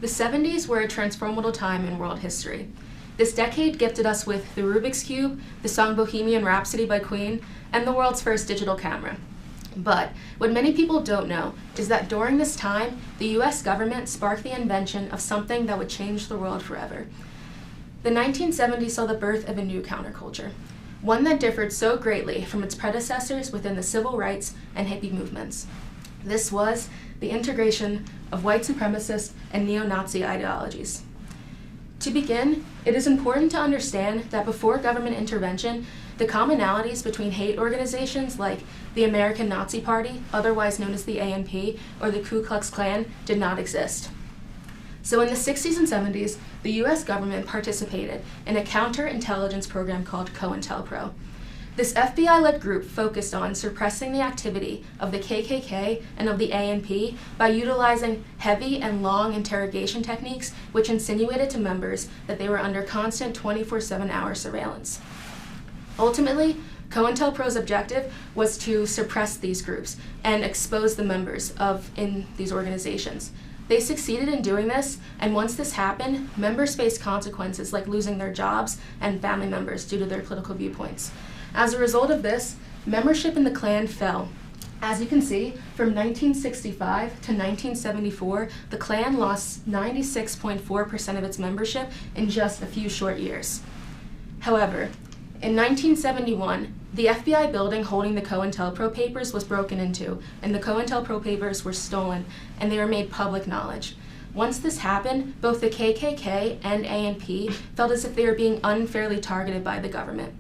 The 70s were a transformational time in world history. This decade gifted us with the Rubik's Cube, the song Bohemian Rhapsody by Queen, and the world's first digital camera. But what many people don't know is that during this time, the US government sparked the invention of something that would change the world forever. The 1970s saw the birth of a new counterculture, one that differed so greatly from its predecessors within the civil rights and hippie movements. This was the integration of white supremacist and neo-Nazi ideologies. To begin, it is important to understand that before government intervention, the commonalities between hate organizations like the American Nazi Party, otherwise known as the ANP, or the Ku Klux Klan, did not exist. So in the 60s and 70s, the US government participated in a counterintelligence program called COINTELPRO. This FBI-led group focused on suppressing the activity of the KKK and of the ANP by utilizing heavy and long interrogation techniques which insinuated to members that they were under constant 24/7-hour surveillance. Ultimately, COINTELPRO's objective was to suppress these groups and expose the members in these organizations. They succeeded in doing this, and once this happened, members faced consequences like losing their jobs and family members due to their political viewpoints. As a result of this, membership in the Klan fell. As you can see, from 1965 to 1974, the Klan lost 96.4% of its membership in just a few short years. However, in 1971, the FBI building holding the COINTELPRO papers was broken into, and the COINTELPRO papers were stolen, and they were made public knowledge. Once this happened, both the KKK and ANP felt as if they were being unfairly targeted by the government.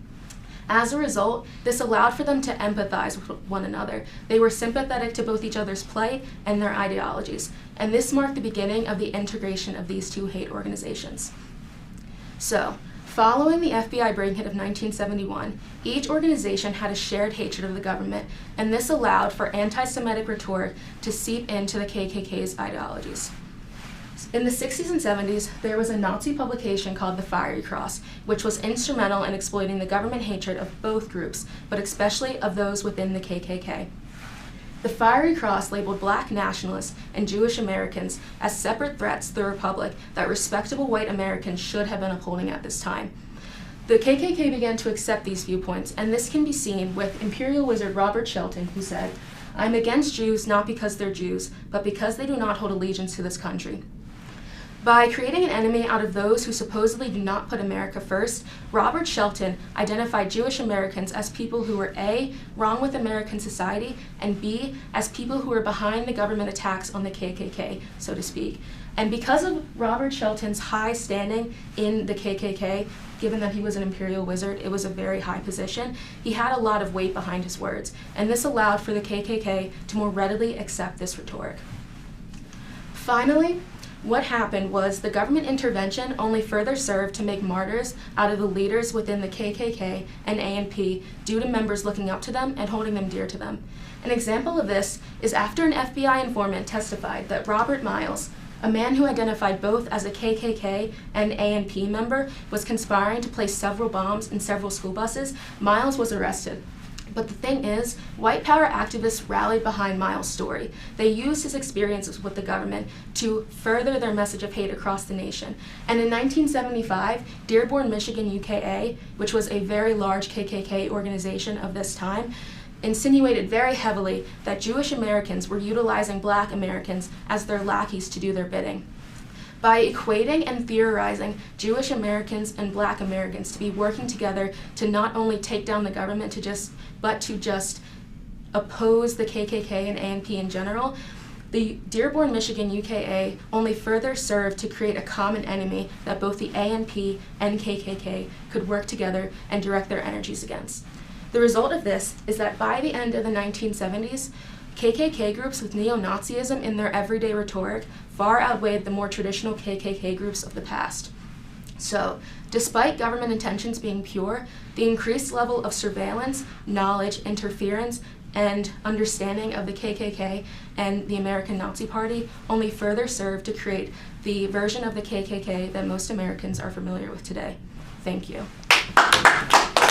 As a result, this allowed for them to empathize with one another. They were sympathetic to both each other's plight and their ideologies, and this marked the beginning of the integration of these two hate organizations. So, following the FBI break-in of 1971, each organization had a shared hatred of the government, and this allowed for anti-Semitic rhetoric to seep into the KKK's ideologies. In the 60s and 70s, there was a Nazi publication called the Fiery Cross, which was instrumental in exploiting the government hatred of both groups, but especially of those within the KKK. The Fiery Cross labeled Black nationalists and Jewish Americans as separate threats to the Republic that respectable white Americans should have been upholding at this time. The KKK began to accept these viewpoints, and this can be seen with Imperial Wizard Robert Shelton, who said, "I'm against Jews not because they're Jews, but because they do not hold allegiance to this country." By creating an enemy out of those who supposedly do not put America first, Robert Shelton identified Jewish Americans as people who were A, wrong with American society, and B, as people who were behind the government attacks on the KKK, so to speak. And because of Robert Shelton's high standing in the KKK, given that he was an imperial wizard, it was a very high position, he had a lot of weight behind his words, and this allowed for the KKK to more readily accept this rhetoric. Finally, what happened was the government intervention only further served to make martyrs out of the leaders within the KKK and ANP due to members looking up to them and holding them dear to them. An example of this is after an FBI informant testified that Robert Miles, a man who identified both as a KKK and ANP member, was conspiring to place several bombs in several school buses. Miles was arrested. But the thing is, white power activists rallied behind Miles' story. They used his experiences with the government to further their message of hate across the nation. And in 1975, Dearborn, Michigan UKA, which was a very large KKK organization of this time, insinuated very heavily that Jewish Americans were utilizing Black Americans as their lackeys to do their bidding. By equating and theorizing Jewish Americans and Black Americans to be working together to not only take down the government but to just oppose the KKK and ANP in general, the Dearborn, Michigan UKA only further served to create a common enemy that both the ANP and KKK could work together and direct their energies against. The result of this is that by the end of the 1970s, KKK groups with neo-Nazism in their everyday rhetoric far outweighed the more traditional KKK groups of the past. So, despite government intentions being pure, the increased level of surveillance, knowledge, interference, and understanding of the KKK and the American Nazi Party only further served to create the version of the KKK that most Americans are familiar with today. Thank you.